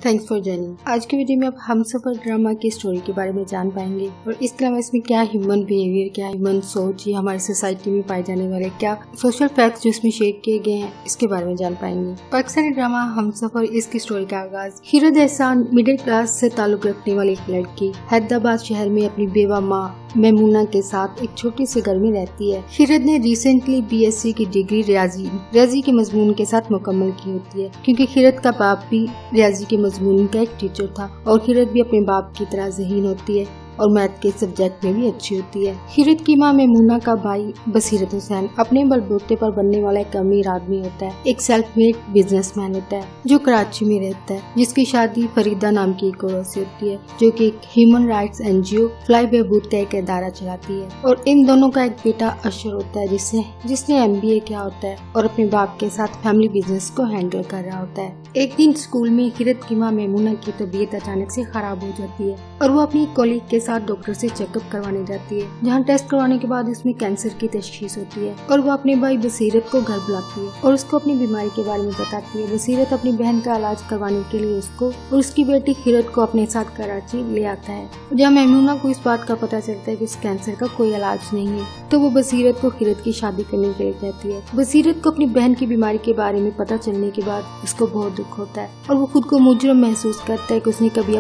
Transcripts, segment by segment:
Thanks for joining. आज की video में आप हमसफर ड्रामा की स्टोरी के बारे में जान पाएंगे और इसके अलावा इसमें क्या ह्यूमन बिहेवियर, क्या ह्यूमन सोच, या हमारी सोसाइटी में पाए जाने वाले क्या सोशल फैक्ट्स जो इसमें शेयर किए गए हैं इसके बारे में जान पाएंगे। पाकिस्तानी ड्रामा हमसफर, इसकी स्टोरी का आगाज हीरत एहसान मिडिल क्लास से ताल्लुक रखने वाली एक लड़की हैदराबाद शहर में अपनी बेवा माँ मैमूना के साथ एक छोटी सी घर में रहती है। हीरत ने रिसेंटली BSc की डिग्री रियाजी के मजमून के साथ मुकम्मल की होती है, क्योंकि हीरत का बाप भी रियाजी के मजमून का एक टीचर था और हीरत भी अपने बाप की तरह ज़हीन होती है और मैथ के सब्जेक्ट में भी अच्छी होती है। हीरत की माँ मैमूना का भाई बसीरत हुसैन अपने बलबूते पर बनने वाला एक अमीर आदमी होता है, एक सेल्फ मेड बिजनेसमैन होता है जो कराची में रहता है, जिसकी शादी फरीदा नाम की एक औरत से होती है जो कि एक ह्यूमन राइट्स NGO फ्लाई बहबूद का एक इदारा चलाती है। और इन दोनों का एक बेटा अशर होता है जिसने MBA किया होता है और अपने बाप के साथ फैमिली बिजनेस को हैंडल कर रहा होता है। एक दिन स्कूल में हीरत की माँ मैमूना की तबीयत अचानक से खराब हो जाती है और वो अपनी कॉलीग के साथ डॉक्टर से चेकअप करवाने जाती है, जहां टेस्ट करवाने के बाद उसमें कैंसर की तशखीस होती है और वो अपने भाई बसीरत को घर बुलाती है और उसको अपनी बीमारी के बारे में बताती है। बसीरत अपनी बहन का इलाज करवाने के लिए उसको और उसकी बेटी हीरत को अपने साथ कराची ले आता है, जहाँ मैमूना को इस बात का पता चलता है कि इस कैंसर का कोई इलाज नहीं है, तो वो बसीरत को हीरत की शादी करने के लिए कहती है। बसीरत को अपनी बहन की बीमारी के बारे में पता चलने के बाद उसको बहुत दुख होता है और वो खुद को मुजरिम महसूस करता है कि उसने कभी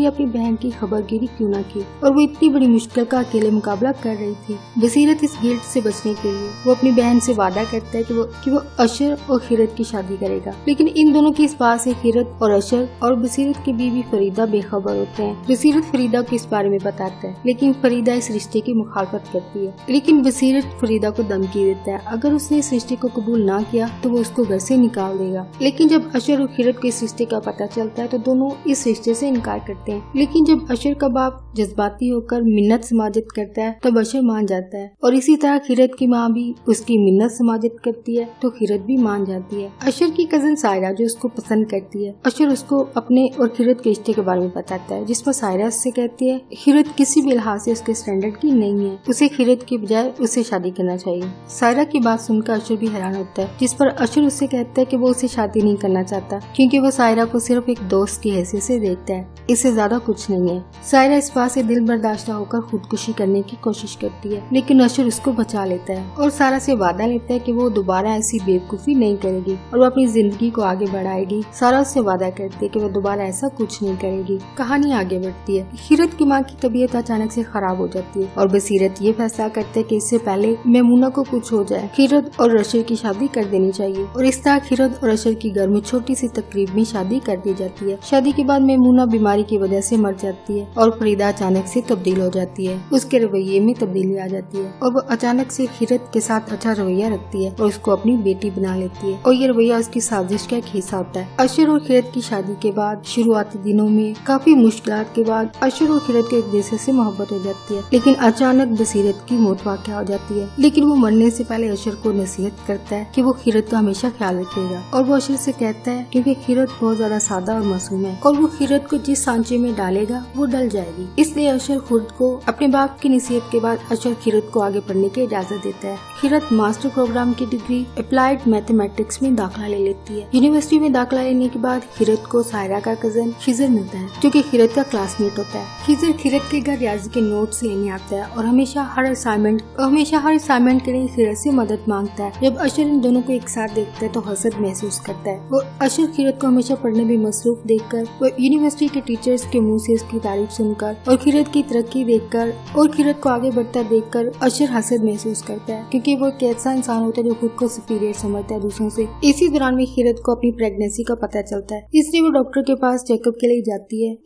अपनी बहन की खबरगिरी क्यों ना की और वो इतनी बड़ी मुश्किल का अकेले मुकाबला कर रही थी। बसीरत इस गिल्ट से बचने के लिए वो अपनी बहन से वादा करता है कि वो अशर और हीरत की शादी करेगा, लेकिन इन दोनों की इस बात से हीरत और अशर और बसीरत की बीवी फरीदा बेखबर होते हैं। बसीरत फरीदा को इस बारे में बताता है, लेकिन फरीदा इस रिश्ते की मुखालफत करती है, लेकिन बसीरत फरीदा को धमकी देता है अगर उसने इस रिश्ते को कबूल ना किया तो वो उसको घर से निकाल देगा। लेकिन जब अशर और हीरत को इस रिश्ते का पता चलता है तो दोनों इस रिश्ते से इनकार करते हैं, लेकिन जब अशर का बाप जज्बाती होकर मिन्नत समाजत करता है तब अशर मान जाता है और इसी तरह हीरत की माँ भी उसकी मिन्नत समाजत करती है तो हीरत भी मान जाती है। अशर की कजन सायरा जो उसको पसंद करती है, अशर उसको अपने और हीरत के रिश्ते के बारे में बताता है, जिस पर सायरा उससे कहती है हीरत किसी भी लिहाज से उसके स्टैंडर्ड की नहीं है, उसे हीरत की बजाय उससे शादी करना चाहिए। सायरा की बात सुनकर अशर भी हैरान होता है, जिस पर अशर उससे कहता है कि वो उसे शादी नहीं करना चाहता क्योंकि वो सायरा को सिर्फ एक दोस्त की हैसियत से देखता है, इससे ज्यादा कुछ नहीं है। सायरा इस बात से दिल बर्दाश्त होकर खुदकुशी करने की कोशिश करती है, लेकिन अशर उसको बचा लेता है और सायरा से वादा लेता है कि वो दोबारा ऐसी बेवकूफी नहीं करेगी और वो अपनी जिंदगी को आगे बढ़ाएगी। सायरा उससे वादा करती है कि वो दोबारा ऐसा कुछ नहीं करेगी। कहानी आगे बढ़ती है। हीरत की माँ की तबीयत अचानक से खराब हो जाती है और बसीरत ये फैसला करते है कि इससे पहले मैमूना को कुछ हो जाए हीरत और अशर की शादी कर देनी चाहिए और इस तरह हीरत और अशर की घर में छोटी सी तकरीब में शादी कर दी जाती है। शादी के बाद मैमूना बीमारी की वजह से मर जाती है और फरीदा अचानक से तब्दील हो जाती है, उसके रवैये में तब्दीली आ जाती है और वो अचानक से हीरत के साथ अच्छा रवैया रखती है और उसको अपनी बेटी बना लेती है और ये रवैया उसकी साजिश का एक हिस्सा होता है। अशर और हीरत की शादी के बाद शुरुआती दिनों में काफी मुश्किलात के बाद अशर और हीरत के एक दूसरे से मोहब्बत हो जाती है, लेकिन अचानक बसीरत की मौत वाक़या हो जाती है। लेकिन वो मरने से पहले अशर को नसीहत करता है कि वो हीरत का हमेशा ख्याल रखेगा और वो अशर से कहता है क्योंकि हीरत बहुत ज्यादा सादा और मासूम है और वो हीरत को जिस सांचे में डालेगा वो डल जाएगी, इसलिए अशर खुद को अपने बाप की नसीहत के बाद अशर हीरत को आगे पढ़ने की इजाजत देता है। हीरत मास्टर प्रोग्राम की डिग्री अप्लाइड मैथमेटिक्स में दाखिला ले लेती है। यूनिवर्सिटी में दाखिला लेने के बाद हीरत को सायरा का कजन खिजर मिलता है जो कि हीरत का क्लासमेट होता है। खिजर हीरत के घर रियाजी के नोट्स लेने आता है और हमेशा हर असाइनमेंट के लिए हीरत से मदद मांगता है। जब अशर इन दोनों को एक साथ देखता है तो हसद महसूस करता है। वो अशर हीरत को हमेशा पढ़ने में मसरूफ देखकर, वो यूनिवर्सिटी के टीचर्स के मुँह से उसकी तारीफ सुनकर और हीरत की तरक्की देखकर और हीरत को आगे बढ़ता देखकर अशर हसद महसूस करता है, क्योंकि वो एक ऐसा इंसान होता है जो खुद को सुपीरियर समझता है दूसरों से। इसी दौरान में हीरत को अपनी प्रेगनेंसी का पता चलता है, इसलिए वो डॉक्टर के पास चेकअप के लिए जाती है।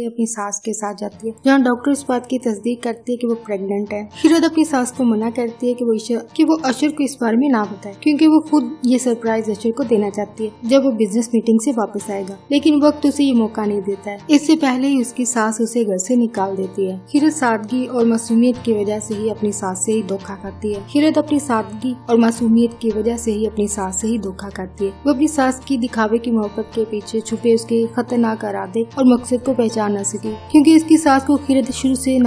अपनी सास के साथ जाती है, जहाँ डॉक्टर इस बात की तस्दीक करती है कि वो प्रेग्नेंट है। हीरत अपनी सास को मना करती है कि वो अशर को इस बारे में ना बताए, क्योंकि वो खुद ये सरप्राइज अशर को देना चाहती है जब वो बिजनेस मीटिंग से वापस आएगा, लेकिन वक्त उसे ये मौका नहीं देता है। इससे पहले ही उसकी सास उसे घर से निकाल देती है। खीरत सादगी और मासूमियत की वजह से ही अपनी सास से ही धोखा खाती है। खीरत अपनी सादगी और मासूमियत की वजह से ही अपनी सास से ही धोखा खाती है। वो अपनी सास की दिखावे की मोहब्बत के पीछे छुपे उसके खतरनाक इरादे और मकसद को पहचान न सकी, क्योंकि इसकी सास को खीरत शुरू से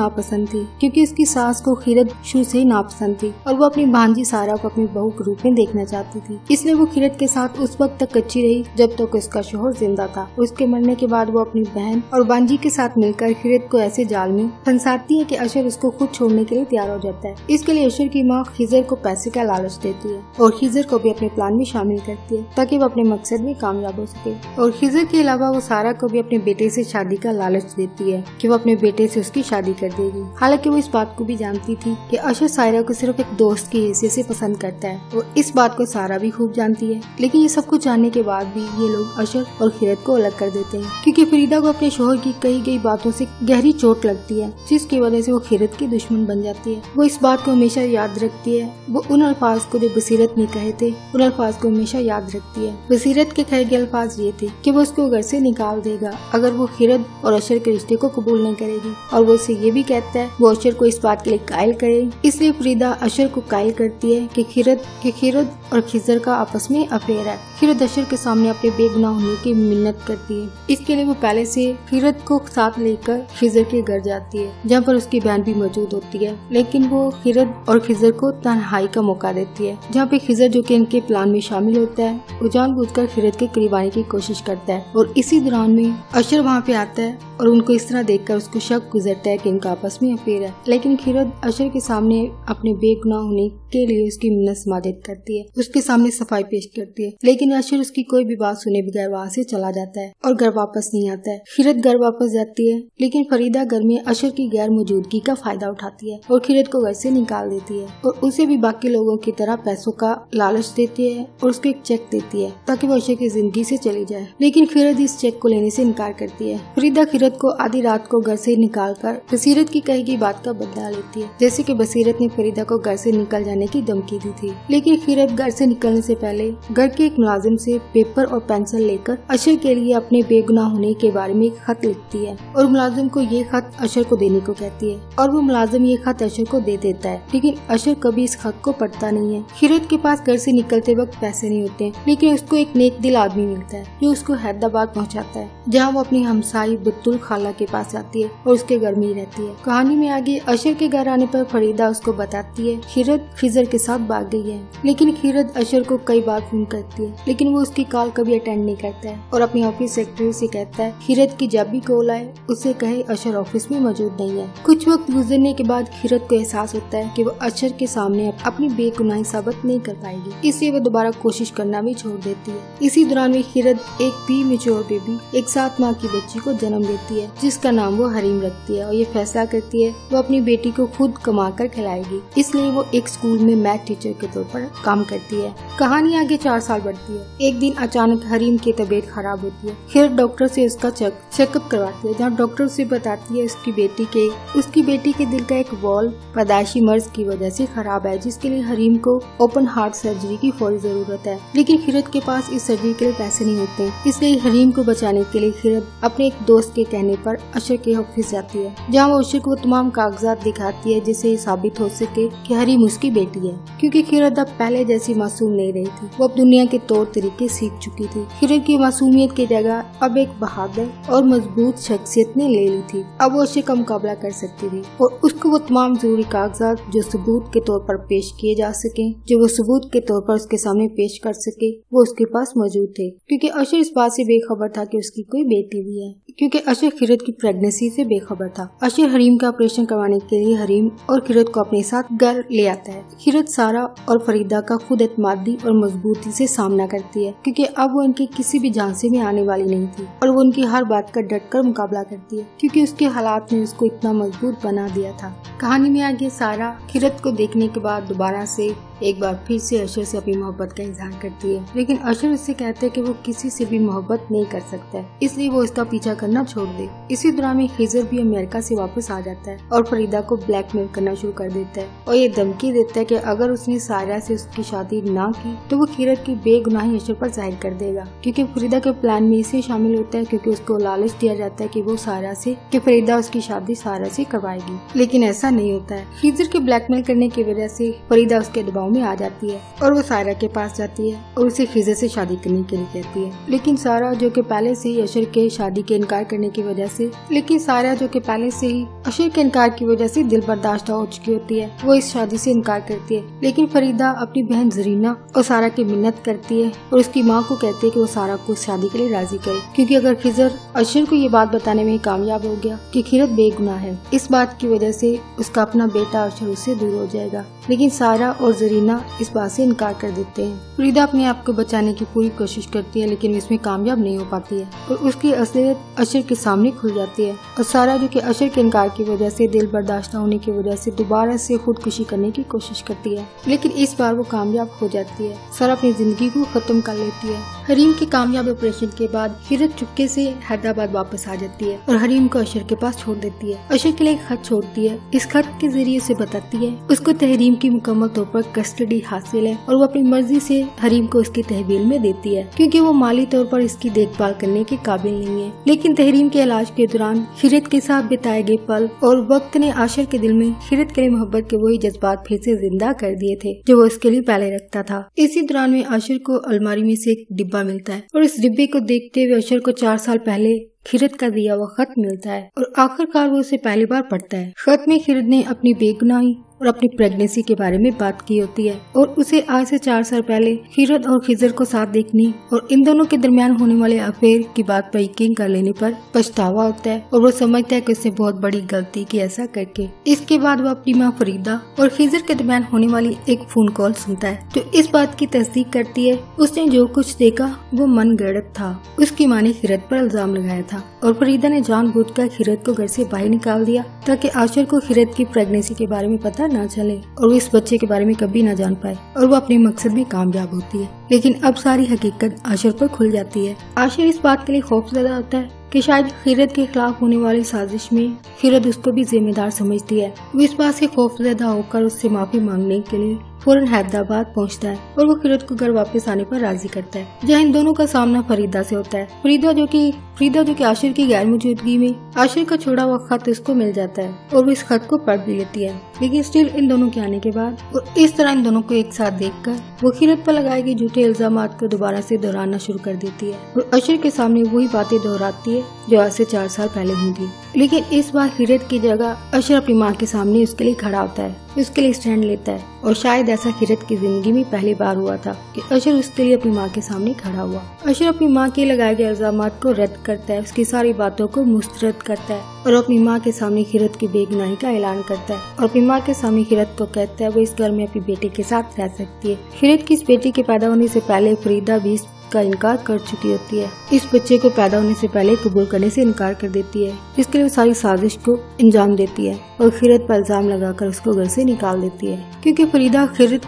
नापसंद थी और वो अपनी भांजी सारा को अपनी बहू के रूप में देखना चाहती थी। इसलिए वो खीरत के साथ उस वक्त तक अच्छी रही जब तक उसका शोहर जिंदा था। उसके मरने के बाद वो अपनी बहन और भांजी के साथ मिलकर खीरत को ऐसे जाल में फंसाती है कि अशर उसको खुद छोड़ने के लिए तैयार हो जाता है। इसके लिए अशर की माँ खिजर को पैसे का लालच देती है और खिजर को भी अपने प्लान में शामिल करती है ताकि वो अपने मकसद में कामयाब हो सके। और खिजर के अलावा वो सारा को भी अपने बेटे से शादी का लालच देती है कि वो अपने बेटे से उसकी शादी कर देगी। हालांकि वो इस बात को भी जानती थी कि अशर सायरा को सिर्फ एक दोस्त की हैसियत से पसंद करता है और इस बात को सारा भी खूब जानती है। लेकिन ये सब कुछ जानने के बाद भी ये लोग अशर और खीरत को अलग कर देते हैं, क्योंकि फरीदा को अपने शोहर की कही गई बातों से गहरी चोट लगती है, जिसकी वजह से वो खीरत की दुश्मन बन जाती है। वो इस बात को हमेशा याद रखती है। वो उन अल्फाज को जो बसीरत ने कहे थे, उन अल्फाज को हमेशा याद रखती है। बसीरत के कहे गए अल्फाज ये थे कि वो उसको घर से निकाल देगा अगर वो खीरत और अशर के रिश्ते को कबूल नहीं करेगी, और वो उसे ये भी कहता है वो अशर को इस बात के लिए कायल करे। इसलिए फरीदा अशर को कायल करती है कि खीरत और खिजर का आपस में अफेयर है। खीरत अशर के सामने अपने बेगुनाह होने की मिन्नत करती है। इसके लिए वो पहले से खीरत को साथ लेकर खिजर के घर जाती है, जहाँ पर उसकी बहन भी मौजूद होती है। लेकिन वो खीरत और खिजर को तन्हाई का मौका देती है, जहाँ पे खिजर जो कि इनके प्लान में शामिल होता है, वो जानबूझकर खीरत के करीब आने की कोशिश करता है। और इसी दौरान में अशर वहाँ पे आता है और उनको इस तरह देखकर उसको शक गुजरता है कि इनका आपस में अफेयर है। लेकिन खीरत अशर के सामने अपने बेगुनाह होने के लिए उसकी मिन्नत समादित करती है, उसके सामने सफाई पेश करती है। लेकिन अशर उसकी कोई भी बात सुने बगैर वहाँ से चला जाता है और घर वापस नहीं आता है। खीरत घर वापस जाती है, लेकिन फरीदा घर में अशर की गैर मौजूदगी का फायदा उठाती है और खीरत को घर से निकाल देती है और उसे भी बाकी लोगों की तरह पैसों का लालच देती है और उसको एक चेक देती है ताकि वो अशर की जिंदगी से चली जाए। लेकिन खीरत इस चेक को लेने से इनकार करती है। फरीदा खीरत को आधी रात को घर से निकालकर बसीरत की कही गई बात का बदला लेती है, जैसे कि बसीरत ने फरीदा को घर से निकल जाने की धमकी दी थी। लेकिन खीरत घर से निकलने से पहले घर के एक मुलाजिम से पेपर और पेंसिल लेकर अशर के लिए अपने बेगुनाह होने के बारे में एक खत लिखती है और मुलाजिम को ये खत अशर को देने को कहती है और वो मुलाजिम ये खत अशर को दे देता है। लेकिन अशर कभी इस खत को पढ़ता नहीं है। खीरत के पास घर से निकलते वक्त पैसे नहीं होते, लेकिन उसको एक नेक दिल आदमी मिलता है जो उसको हैदराबाद पहुँचाता है, जहाँ वो अपनी हमसाई बतुल खाला के पास जाती है और उसके घर में ही रहती है। कहानी में आगे अशर के घर आने पर फरीदा उसको बताती है खीरत खिजर के साथ भाग गई है। लेकिन खीरत अशर को कई बार फोन करती है, लेकिन वो उसकी कॉल कभी अटेंड नहीं करता है और अपनी ऑफिस सेक्रेटरी से कहता है खीरत की जब भी कॉल आए उसे कहे अशर ऑफिस में मौजूद नहीं है। कुछ वक्त गुजरने के बाद खीरत को एहसास होता है कि वो अशर के सामने अपनी बेगुनाही साबित नहीं कर पाएगी, इसलिए वो दोबारा कोशिश करना भी छोड़ देती है। इसी दौरान में खीरत एक प्रीमेच्योर बेबी, एक 7 माह की बच्ची को जन्म देती है, जिसका नाम वो हरीम रखती है और ये फैसला करती है वो अपनी बेटी को खुद कमा कर खिलाएगी। इसलिए वो एक स्कूल में मैथ टीचर के तौर पर काम करती है। कहानी आगे 4 साल बढ़ती है। एक दिन अचानक हरीम की तबीयत खराब होती है। खीरत डॉक्टर से उसका चेकअप करवाती है, जहाँ डॉक्टर उसे बताती है उसकी बेटी के दिल का एक वॉल्व पैदाइशी मर्ज की वजह से खराब है, जिसके लिए हरीम को ओपन हार्ट सर्जरी की फौरी जरूरत है। लेकिन खीरत के पास इस सर्जरी के लिए पैसे नहीं होते, इसलिए हरीम को बचाने के लिए खीरत अपने एक दोस्त के कहने पर अशर के ऑफिस जाती है, जहाँ वो अशर को तमाम कागजात दिखाती है जिससे ये साबित हो सके कि हरीम उसकी बेटी है। क्योंकि खीरत अब पहले जैसी मासूम नहीं रही थी, वो अब दुनिया के तौर तरीके सीख चुकी थी। खीरत की मासूमियत की जगह अब एक बहादुर और मजबूत शख्सियत ने ले ली थी। अब वो अशर का मुकाबला कर सकती थी और उसको वो तमाम जरूरी कागजात जो सबूत के तौर पर पेश किए जा सके, जो वो सबूत के तौर पर उसके सामने पेश कर सके, वो उसके पास मौजूद थे। क्योंकि अशर इस बात से बेखबर था कि उसकी कोई बेटी भी है, क्योंकि अशर खीरत की प्रेगनेंसी से बेखबर था। अशर हरीम का ऑपरेशन करवाने के लिए हरीम और खीरत को अपने साथ घर ले आता है। खीरत सारा और फरीदा का खुद एतमादी और मजबूती से सामना करती है, क्योंकि अब वो उनके किसी भी झांसे में आने वाली नहीं थी और वो उनकी हर बात का डट कर मुकाबला करती है, क्योंकि उसके हालात ने उसको इतना मजबूत बना दिया था। कहानी में आगे सारा खीरत को देखने के बाद दोबारा से एक बार फिर से अशर से अपनी मोहब्बत का इजहार करती है, लेकिन अशर उससे कहता है कि वो किसी से भी मोहब्बत नहीं कर सकता है, इसलिए वो उसका पीछा करना छोड़ दे। इसी दौरान में खिजर भी अमेरिका से वापस आ जाता है और फरीदा को ब्लैकमेल करना शुरू कर देता है और ये धमकी देता है कि अगर उसने सायरा से उसकी शादी ना की तो वो खिजर की बेगुनाही अशर पर जाहिर कर देगा, क्योंकि फरीदा के प्लान में इसे शामिल होता है क्योंकि उसको लालच दिया जाता है कि वो सायरा से कि फरीदा उसकी शादी सायरा से करवाएगी, लेकिन ऐसा नहीं होता है। खिजर के ब्लैकमेल करने की वजह से फरीदा उसके दबाव में आ जाती है और वो सायरा के पास जाती है और उसे खिजर से शादी करने के लिए कहती है, लेकिन सायरा जो कि पहले से ही अशर के शादी के इनकार करने की वजह से दिल बर्दाश्त हो चुकी होती है, वो इस शादी से इनकार करती है। लेकिन फरीदा अपनी बहन जरीना और सारा की मिन्नत करती है और उसकी माँ को कहती है कि वो सारा को शादी के लिए राजी करे, क्योंकि अगर खिजर अशर को ये बात बताने में कामयाब हो गया कि खिजर बेगुनाह है, इस बात की वजह से उसका अपना बेटा अशर उससे दूर हो जाएगा। लेकिन सारा और जरीना इस बात से इनकार कर देते हैं। फरीदा अपने आप को बचाने की पूरी कोशिश करती है, लेकिन इसमें कामयाब नहीं हो पाती है और उसकी असलियत अशर के सामने खुल जाती है और सारा जो कि अशर के इनकार की वजह से दिल बर्दाश्त न होने की वजह से दोबारा से खुदकुशी करने की कोशिश करती है, लेकिन इस बार वो कामयाब हो जाती है। सारा अपनी जिंदगी को खत्म कर लेती है। हरीम के कामयाब ऑपरेशन के बाद खिजर चुपके से हैदराबाद वापस आ जाती है और हरीम को अशर के पास छोड़ देती है। अशर के लिए एक खत छोड़ती है। इस खत के जरिए उसे बताती है उसको तहरीम की मुकम्मल तौर पर कस्टडी हासिल है और वो अपनी मर्जी से हरीम को उसकी तहवील में देती है, क्योंकि वो माली तौर पर इसकी देखभाल करने के काबिल नहीं है। लेकिन तहरीम के इलाज के दौरान खिजर के साथ बिताए गए पल और वक्त ने आशर के दिल में खिजर के लिए मोहब्बत के वही जज्बात फिर से जिंदा कर दिए थे जो वो उसके लिए पहले रखता था। इसी दौरान में आशर को अलमारी में से एक डिब्बा मिलता है और इस डिब्बे को देखते हुए आशर को 4 साल पहले खिजर का दिया हुआ खत मिलता है और आखिरकार वो उसे पहली बार पढ़ता है। खत में खिजर ने अपनी बेगुनाही और अपनी प्रेगनेंसी के बारे में बात की होती है और उसे आज से 4 साल पहले खिजर और खिजर को साथ देखने और इन दोनों के दरमियान होने वाले अफेयर की बात पर यकीन कर लेने पर पछतावा होता है और वो समझता है कि उसने बहुत बड़ी गलती की ऐसा करके। इसके बाद वो अपनी माँ फरीदा और खिजर के दरमियान होने वाली एक फोन कॉल सुनता है जो इस बात की तस्दीक करती है उसने जो कुछ देखा वो मन गढ़ंत था। उसकी माँ ने खिजर पर इल्जाम लगाया था और फरीदा ने जानबूझकर खिजर को घर से बाहर निकाल दिया ताकि आशर को खिजर की प्रेगनेंसी के बारे में पता न चले और वो इस बच्चे के बारे में कभी न जान पाए और वो अपने मकसद में कामयाब होती है। लेकिन अब सारी हकीकत आशर पर खुल जाती है। आशर इस बात के लिए खौफजदा होता है कि शायद खिजर के खिलाफ होने वाली साजिश में खिजर उसको भी जिम्मेदार समझती है। वो इस बात से खौफजदा होकर उससे माफी मांगने के लिए फौरन हैदराबाद पहुंचता है और वो खिजर को घर वापस आने पर राजी करता है, जहाँ इन दोनों का सामना फरीदा से होता है। फरीदा जो कि आशिर की गैर मौजूदगी में आशिर का छोड़ा हुआ खत उसको मिल जाता है और वो इस खत को पढ़ भी लेती है। लेकिन स्टिल इन दोनों के आने के बाद और इस तरह इन दोनों को एक साथ देखकर वो खिजर पर लगाए गए झूठे इल्जामात को दोबारा से दोहराना शुरू कर देती है और आशिर के सामने वही बातें दोहराती है जो आज से 4 साल पहले हुई थी। लेकिन इस बार खिजर की जगह अशर अपनी माँ के सामने उसके लिए खड़ा होता है, उसके लिए स्टैंड लेता है और शायद ऐसा खिजर की जिंदगी में पहली बार हुआ था कि अशर उसके लिए अपनी माँ के सामने खड़ा हुआ। अशर अपनी माँ के लगाए गए इल्जामात को रद्द करता है, उसकी सारी बातों को मुस्तरद करता है और अपनी माँ के सामने खिजर की बेगुनाही का ऐलान करता है और अपनी माँ के सामने खिजर को कहता है वो इस घर में अपनी बेटे के साथ रह सकती है। खिजर की इस बेटी के पैदा होने से पहले फरीदा भी का इनकार कर चुकी होती है। इस बच्चे को पैदा होने से पहले कबूल करने से इनकार कर देती है, इसके लिए सारी साजिश को अंजाम देती है और खिजर पर इल्जाम लगाकर उसको घर से निकाल देती है, क्योंकि फरीदा खिजर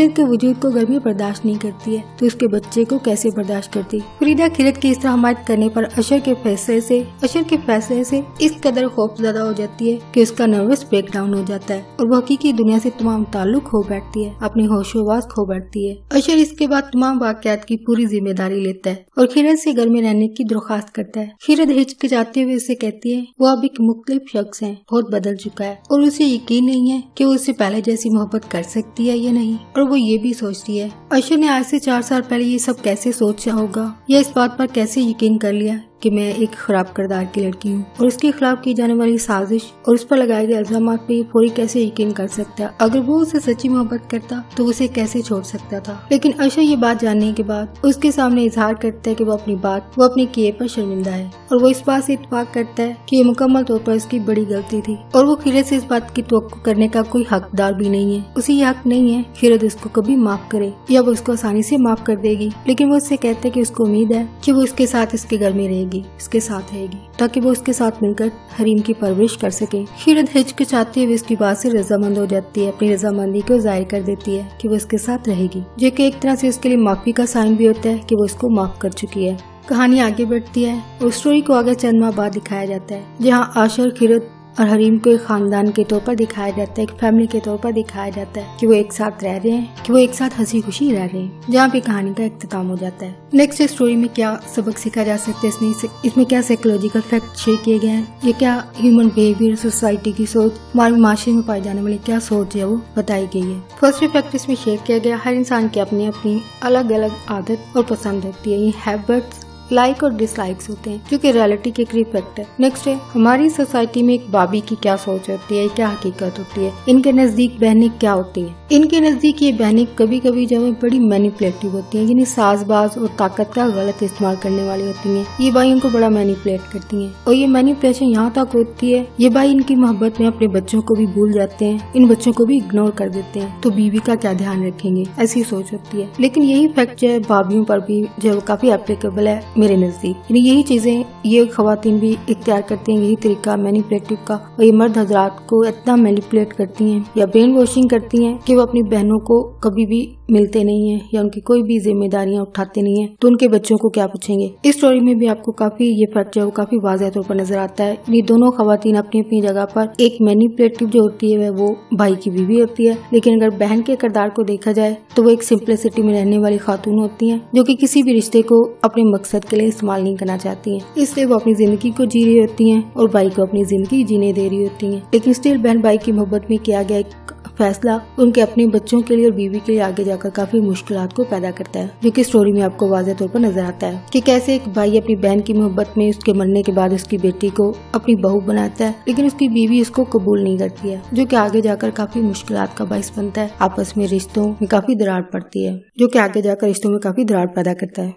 के वजूद को घर में बर्दाश्त नहीं करती है तो उसके बच्चे को कैसे बर्दाश्त करती। फरीदा खिजर की इस तरह हमायत करने पर अशर के फैसले से इस कदर खौफजदा हो जाती है कि उसका नर्वस ब्रेकडाउन हो जाता है और वो हकीकी दुनिया से तमाम ताल्लुक खो बैठती है, अपनी होशोवास खो बैठती है। अशर इसके बाद तमाम वाकयात की पूरी जिम्मेदारी लेता है और खिजर से घर में रहने की दरख्वास्त करता है। खिजर हिचकिचाते हुए उसे कहती है वो अब एक मुख्तलिफ शख्स है, बहुत बदल चुका है और उसे यकीन नहीं है कि वो उससे पहले जैसी मोहब्बत कर सकती है या नहीं, और वो ये भी सोचती है अशर ने आज से 4 साल पहले ये सब कैसे सोचा होगा या इस बात पर कैसे यकीन कर लिया कि मैं एक खराब किरदार की लड़की हूँ और उसके खिलाफ की जाने वाली साजिश और उस पर लगाए गए इल्जामात पे ये फौरी कैसे यकीन कर सकता। अगर वो उसे सच्ची मोहब्बत करता तो उसे कैसे छोड़ सकता था। लेकिन अशर ये बात जानने के बाद उसके सामने इजहार करता है कि वो अपने किए पर शर्मिंदा है और वो इस बात से इत्तेफाक करता है कि ये मुकम्मल तौर पर उसकी बड़ी गलती थी और वो खिजर से इस बात की तवक्को करने का कोई हकदार भी नहीं है। उसे ये हक नहीं है खिजर उसको कभी माफ करे या वो उसको आसानी से माफ कर देगी, लेकिन वो उससे कहता है कि उसको उम्मीद है कि वो उसके साथ इसके घर में रहेगी रहेगी, इसके साथ रहेगी, ताकि वो उसके साथ मिलकर हरीम की परवरिश कर सके। शीरत हिचकिचाते हुए उसकी बात से रजामंद हो जाती है, अपनी रजामंदी को जाहिर कर देती है कि वो इसके साथ रहेगी, जो कि एक तरह से उसके लिए माफी का साइन भी होता है कि वो इसको माफ कर चुकी है। कहानी आगे बढ़ती है और स्टोरी को आगे चंद माह बाद दिखाया जाता है, जहाँ आशा और खीरत और हरीम को एक खानदान के तौर पर दिखाया जाता है, एक फैमिली के तौर पर दिखाया जाता है कि वो एक साथ रह रहे हैं, कि वो एक साथ हंसी खुशी रह रहे हैं, जहाँ पे कहानी का इख्तिताम हो जाता है। नेक्स्ट स्टोरी में क्या सबक सीखा जा सकता है, इसमें क्या साइकोलॉजिकल फैक्ट शेयर किए गए हैं, ये क्या ह्यूमन बिहेवियर, सोसाइटी की सोच, हमारे माशरे में पाई जाने वाली क्या सोच है वो बताई गई है। फर्स्ट फैक्ट इसमें शेयर किया गया, हर इंसान की अपनी अपनी अलग अलग आदत और पसंद होती है, ये हैबिट्स, लाइक और डिसलाइक्स होते हैं, जो कि रियलिटी के करीब फैक्ट है। नेक्स्ट है, हमारी सोसाइटी में एक भाभी की क्या सोच होती है, क्या हकीकत होती है, इनके नजदीक बहनें क्या होती हैं। इनके नजदीक ये बहनें कभी कभी जो है बड़ी मैनिपुलेटिव होती हैं, यानी साजबाज और ताकत का गलत इस्तेमाल करने वाली होती हैं। ये भाइयों को बड़ा मैनिपुलेट करती हैं और ये मैनिपुलेशन यहाँ तक होती है, ये भाई इनकी मोहब्बत में अपने बच्चों को भी भूल जाते हैं, इन बच्चों को भी इग्नोर कर देते हैं, तो बीवी का क्या ध्यान रखेंगे, ऐसी सोच होती है। लेकिन यही फैक्ट जो है भाभीयों पर भी जो काफी एप्लीकेबल है मेरे नजदीक, यानी यही चीजें ये खवातीन भी इख्तियार करती हैं, यही तरीका मैनिपुलेटिव का, और ये मर्द हजरात को इतना मैनिपुलेट करती हैं या ब्रेन वॉशिंग करती हैं कि वो अपनी बहनों को कभी भी मिलते नहीं है या उनकी कोई भी जिम्मेदारियां उठाते नहीं है, तो उनके बच्चों को क्या पूछेंगे। इस स्टोरी में भी आपको काफी ये फर्क जो है वो काफी वाज़ेह तौर पर नजर आता है। ये दोनों खवातीन अपनी अपनी जगह पर, एक मैनिपुलेटिव जो होती है वो भाई की बीवी होती है, लेकिन अगर बहन के किरदार को देखा जाए तो वो एक सिंपलिसिटी में रहने वाली खातून होती है, जो कि किसी भी रिश्ते को अपने मकसद के लिए इस्तेमाल नहीं करना चाहती हैं। इसलिए वो अपनी जिंदगी को जी रही होती हैं और भाई को अपनी जिंदगी जीने दे रही होती हैं। लेकिन स्टिल बहन भाई की मोहब्बत में किया गया एक फैसला उनके अपने बच्चों के लिए और बीवी के लिए आगे जाकर काफी मुश्किलात को पैदा करता है, जो कि स्टोरी में आपको वाज़ेह तौर पर नजर आता है कि कैसे एक भाई अपनी बहन की मोहब्बत में उसके मरने के बाद उसकी बेटी को अपनी बहू बनाता है, लेकिन उसकी बीवी इसको कबूल नहीं करती है, जो कि आगे जाकर काफी मुश्किलात का बाइस बनता है। आपस में रिश्तों में काफी दरार पड़ती है, जो कि आगे जाकर रिश्तों में काफी दरार पैदा करता है।